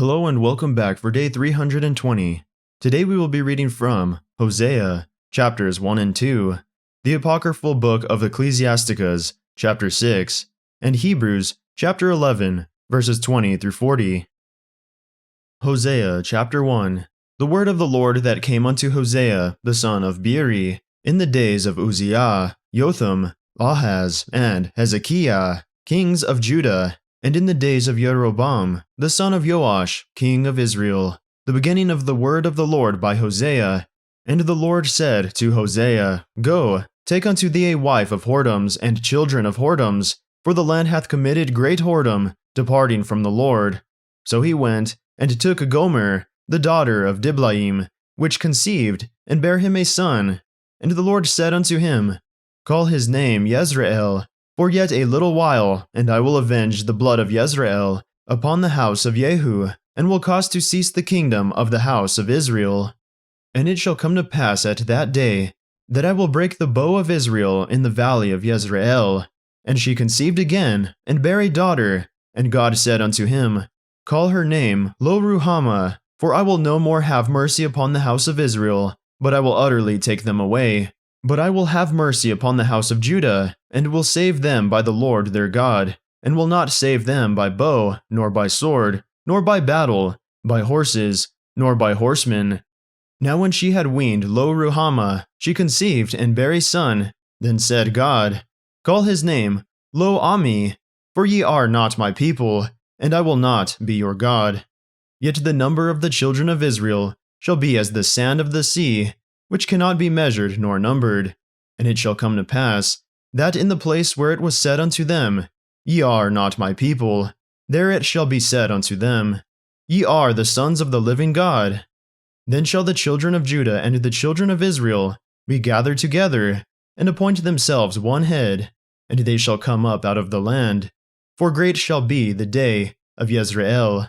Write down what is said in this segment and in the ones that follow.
Hello and welcome back for day 320. Today we will be reading from Hosea, chapters 1 and 2, the apocryphal book of Ecclesiasticus, chapter 6, and Hebrews, chapter 11, verses 20 through 40. Hosea, chapter 1. The word of the Lord that came unto Hosea, the son of Beeri, in the days of Uzziah, Jotham, Ahaz, and Hezekiah, kings of Judah, and in the days of Jeroboam, the son of Joash, king of Israel, the beginning of the word of the Lord by Hosea. And the Lord said to Hosea, Go, take unto thee a wife of whoredoms and children of whoredoms, for the land hath committed great whoredom, departing from the Lord. So he went, and took Gomer, the daughter of Diblaim, which conceived, and bare him a son. And the Lord said unto him, Call his name Jezreel, for yet a little while, and I will avenge the blood of Jezreel upon the house of Jehu, and will cause to cease the kingdom of the house of Israel. And it shall come to pass at that day, that I will break the bow of Israel in the valley of Jezreel. And she conceived again, and bare a daughter. And God said unto him, Call her name Lo-ruhamah, for I will no more have mercy upon the house of Israel, but I will utterly take them away. But I will have mercy upon the house of Judah, and will save them by the Lord their God, and will not save them by bow, nor by sword, nor by battle, by horses, nor by horsemen. Now when she had weaned Lo-ruhamah, she conceived and bare a son. Then said God, Call his name Lo-ammi, for ye are not my people, and I will not be your God. Yet the number of the children of Israel shall be as the sand of the sea, which cannot be measured nor numbered. And it shall come to pass, that in the place where it was said unto them, Ye are not my people, there it shall be said unto them, Ye are the sons of the living God. Then shall the children of Judah and the children of Israel be gathered together, and appoint themselves one head, and they shall come up out of the land, for great shall be the day of Jezreel.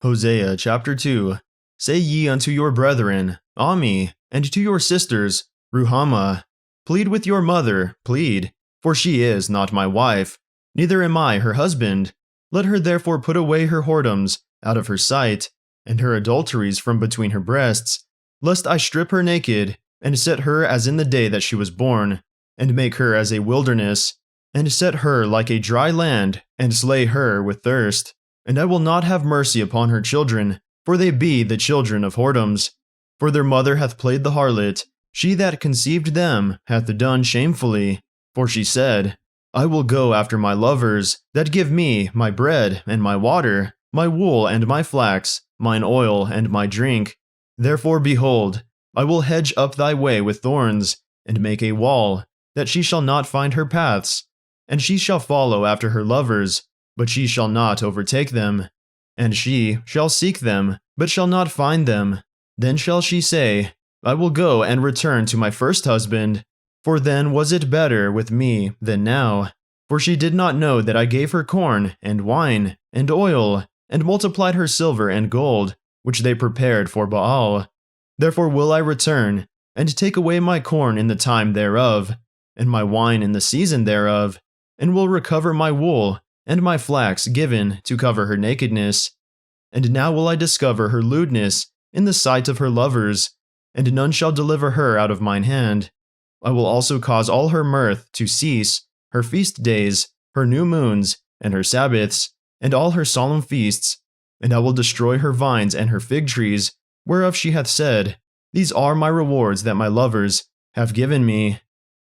Hosea chapter 2. Say ye unto your brethren, Ammi, and to your sisters, Ruhamah, Plead with your mother, plead, for she is not my wife, neither am I her husband. Let her therefore put away her whoredoms out of her sight, and her adulteries from between her breasts, lest I strip her naked, and set her as in the day that she was born, and make her as a wilderness, and set her like a dry land, and slay her with thirst. And I will not have mercy upon her children, for they be the children of whoredoms. For their mother hath played the harlot, she that conceived them hath done shamefully. For she said, I will go after my lovers, that give me my bread and my water, my wool and my flax, mine oil and my drink. Therefore, behold, I will hedge up thy way with thorns, and make a wall, that she shall not find her paths. And she shall follow after her lovers, but she shall not overtake them. And she shall seek them, but shall not find them. Then shall she say, I will go and return to my first husband, for then was it better with me than now. For she did not know that I gave her corn, and wine, and oil, and multiplied her silver and gold, which they prepared for Baal. Therefore will I return, and take away my corn in the time thereof, and my wine in the season thereof, and will recover my wool, and my flax given to cover her nakedness. And now will I discover her lewdness in the sight of her lovers, and none shall deliver her out of mine hand. I will also cause all her mirth to cease, her feast days, her new moons, and her Sabbaths, and all her solemn feasts. And I will destroy her vines and her fig trees, whereof she hath said, These are my rewards that my lovers have given me.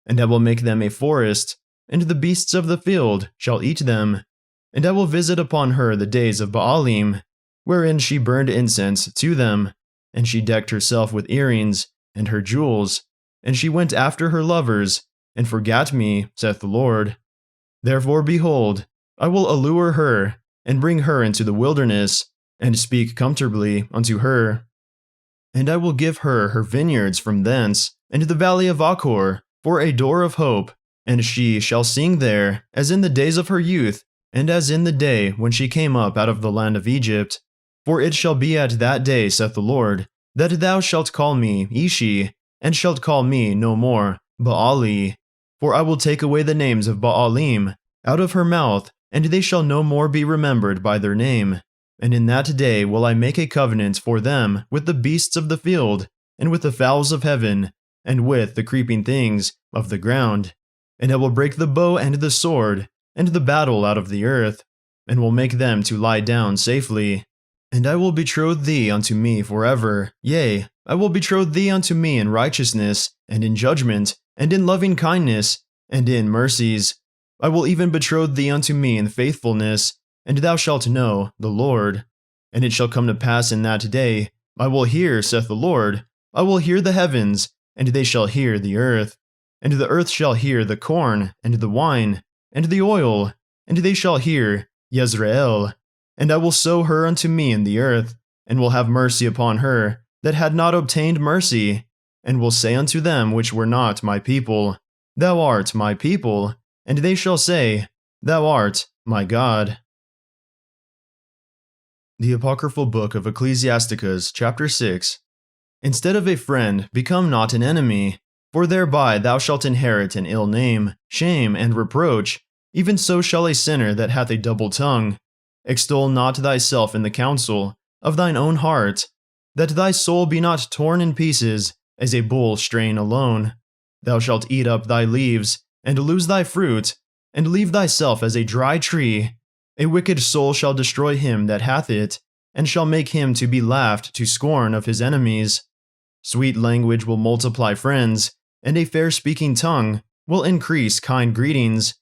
And I will make them a forest, and the beasts of the field shall eat them. And I will visit upon her the days of Baalim, wherein she burned incense to them, and she decked herself with earrings and her jewels, and she went after her lovers, and forgat me, saith the Lord. Therefore, behold, I will allure her, and bring her into the wilderness, and speak comfortably unto her. And I will give her her vineyards from thence, and the valley of Achor, for a door of hope, and she shall sing there, as in the days of her youth, and as in the day when she came up out of the land of Egypt. For it shall be at that day, saith the Lord, that thou shalt call me Ishi, and shalt call me no more Baali. For I will take away the names of Baalim out of her mouth, and they shall no more be remembered by their name. And in that day will I make a covenant for them with the beasts of the field, and with the fowls of heaven, and with the creeping things of the ground. And I will break the bow and the sword, and the battle out of the earth, and will make them to lie down safely. And I will betroth thee unto me forever, yea, I will betroth thee unto me in righteousness, and in judgment, and in loving kindness, and in mercies. I will even betroth thee unto me in faithfulness, and thou shalt know the Lord. And it shall come to pass in that day, I will hear, saith the Lord, I will hear the heavens, and they shall hear the earth. And the earth shall hear the corn, and the wine, and the oil, and they shall hear Yezreel. And I will sow her unto me in the earth, and will have mercy upon her that had not obtained mercy, and will say unto them which were not my people, Thou art my people, and they shall say, Thou art my God. The Apocryphal Book of Ecclesiasticus, chapter 6. Instead of a friend, become not an enemy, for thereby thou shalt inherit an ill name, shame, and reproach. Even so shall a sinner that hath a double tongue. Extol not thyself in the counsel of thine own heart, that thy soul be not torn in pieces as a bull strain alone. Thou shalt eat up thy leaves, and lose thy fruit, and leave thyself as a dry tree. A wicked soul shall destroy him that hath it, and shall make him to be laughed to scorn of his enemies. Sweet language will multiply friends, and a fair-speaking tongue will increase kind greetings.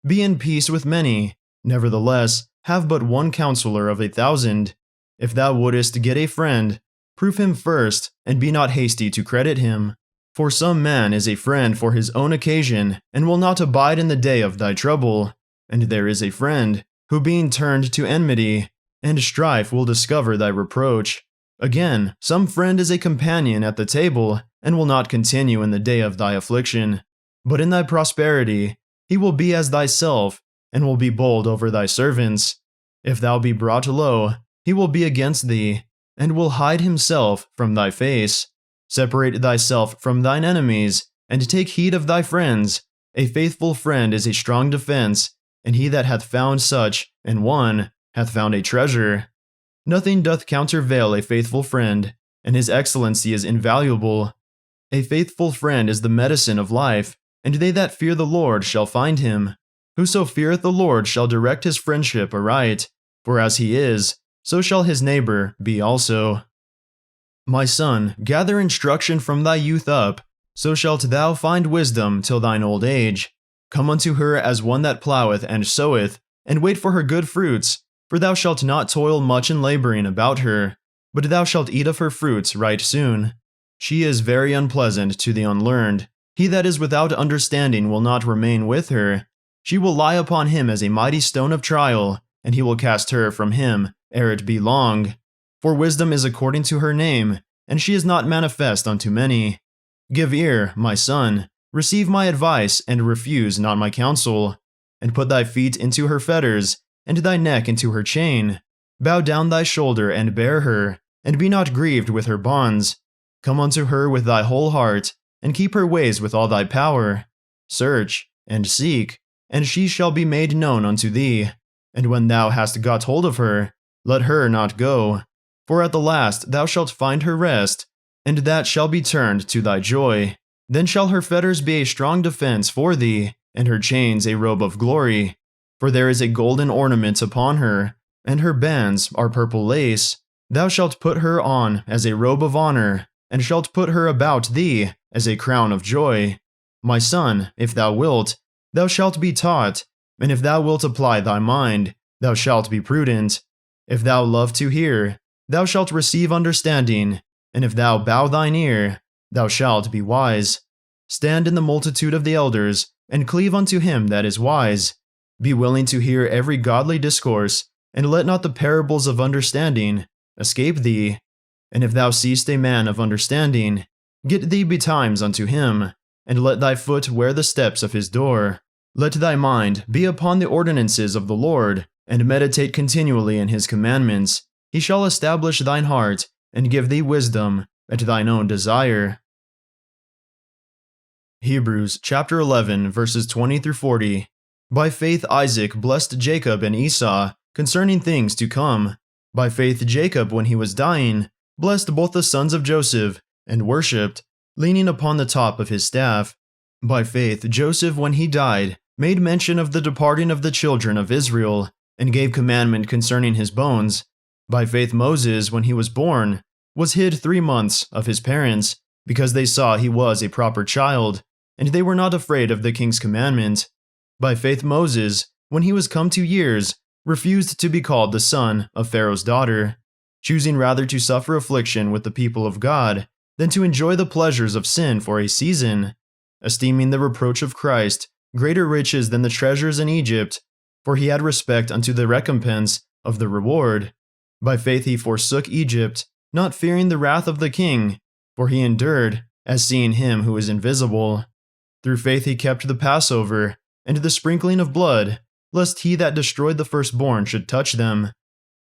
Be in peace with many, nevertheless, have but one counselor of 1,000. If thou wouldest get a friend, prove him first, and be not hasty to credit him. For some man is a friend for his own occasion, and will not abide in the day of thy trouble. And there is a friend, who being turned to enmity, and strife will discover thy reproach. Again, some friend is a companion at the table, and will not continue in the day of thy affliction. But in thy prosperity, he will be as thyself, and will be bold over thy servants. If thou be brought low, he will be against thee, and will hide himself from thy face. Separate thyself from thine enemies, and take heed of thy friends. A faithful friend is a strong defense, and he that hath found such an one hath found a treasure. Nothing doth countervail a faithful friend, and his excellency is invaluable. A faithful friend is the medicine of life, and they that fear the Lord shall find him. Whoso feareth the Lord shall direct his friendship aright, for as he is, so shall his neighbor be also. My son, gather instruction from thy youth up, so shalt thou find wisdom till thine old age. Come unto her as one that ploweth and soweth, and wait for her good fruits, for thou shalt not toil much in laboring about her, but thou shalt eat of her fruits right soon. She is very unpleasant to the unlearned. He that is without understanding will not remain with her. She will lie upon him as a mighty stone of trial, and he will cast her from him ere it be long. For wisdom is according to her name, and she is not manifest unto many. Give ear, my son, receive my advice, and refuse not my counsel. And put thy feet into her fetters, and thy neck into her chain. Bow down thy shoulder, and bear her, and be not grieved with her bonds. Come unto her with thy whole heart, and keep her ways with all thy power. Search, and seek, and she shall be made known unto thee. And when thou hast got hold of her, let her not go. For at the last thou shalt find her rest, and that shall be turned to thy joy. Then shall her fetters be a strong defense for thee, and her chains a robe of glory. For there is a golden ornament upon her, and her bands are purple lace. Thou shalt put her on as a robe of honor, and shalt put her about thee as a crown of joy. My son, if thou wilt, thou shalt be taught, and if thou wilt apply thy mind, thou shalt be prudent. If thou love to hear, thou shalt receive understanding, and if thou bow thine ear, thou shalt be wise. Stand in the multitude of the elders, and cleave unto him that is wise. Be willing to hear every godly discourse, and let not the parables of understanding escape thee. And if thou seest a man of understanding, get thee betimes unto him, and let thy foot wear the steps of his door. Let thy mind be upon the ordinances of the Lord, and meditate continually in his commandments. He shall establish thine heart, and give thee wisdom at thine own desire. Hebrews chapter 11, verses 20 through 40. By faith Isaac blessed Jacob and Esau concerning things to come. By faith Jacob, when he was dying, blessed both the sons of Joseph, and worshipped, leaning upon the top of his staff. By faith Joseph, when he died, made mention of the departing of the children of Israel, and gave commandment concerning his bones. By faith Moses, when he was born, was hid 3 months of his parents, because they saw he was a proper child, and they were not afraid of the king's commandment. By faith Moses, when he was come to years, refused to be called the son of Pharaoh's daughter, choosing rather to suffer affliction with the people of God than to enjoy the pleasures of sin for a season, esteeming the reproach of Christ greater riches than the treasures in Egypt, for he had respect unto the recompense of the reward. By faith he forsook Egypt, not fearing the wrath of the king, for he endured, as seeing him who is invisible. Through faith he kept the Passover, and the sprinkling of blood, lest he that destroyed the firstborn should touch them.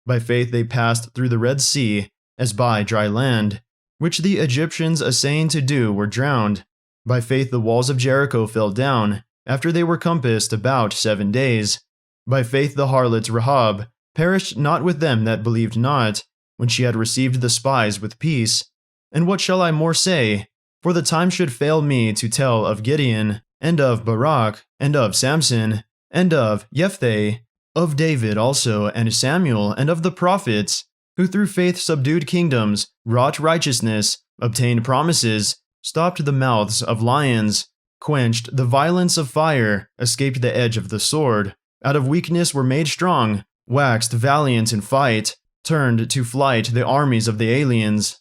By faith they passed through the Red Sea, as by dry land, which the Egyptians essaying to do were drowned. By faith the walls of Jericho fell down, after they were compassed about 7 days. By faith the harlot Rahab perished not with them that believed not, when she had received the spies with peace. And what shall I more say? For the time should fail me to tell of Gideon, and of Barak, and of Samson, and of Jephthah, of David also, and Samuel, and of the prophets, who through faith subdued kingdoms, wrought righteousness, obtained promises, stopped the mouths of lions, quenched the violence of fire, escaped the edge of the sword, out of weakness were made strong, waxed valiant in fight, turned to flight the armies of the aliens.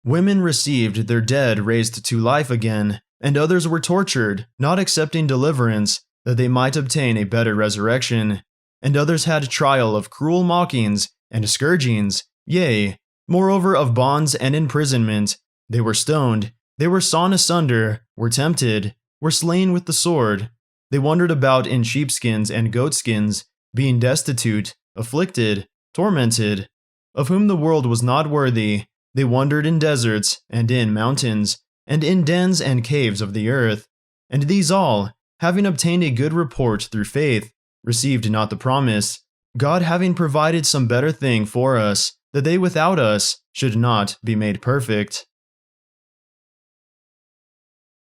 Women received their dead raised to life again, and others were tortured, not accepting deliverance, that they might obtain a better resurrection. And others had trial of cruel mockings and scourgings, yea, moreover of bonds and imprisonment. They were stoned, they were sawn asunder, were tempted, were slain with the sword. They wandered about in sheepskins and goatskins, being destitute, afflicted, tormented, of whom the world was not worthy. They wandered in deserts, and in mountains, and in dens and caves of the earth. And these all, having obtained a good report through faith, received not the promise, God having provided some better thing for us, that they without us should not be made perfect.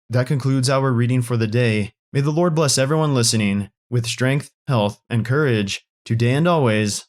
That concludes our reading for the day. May the Lord bless everyone listening, with strength, health, and courage, today and always.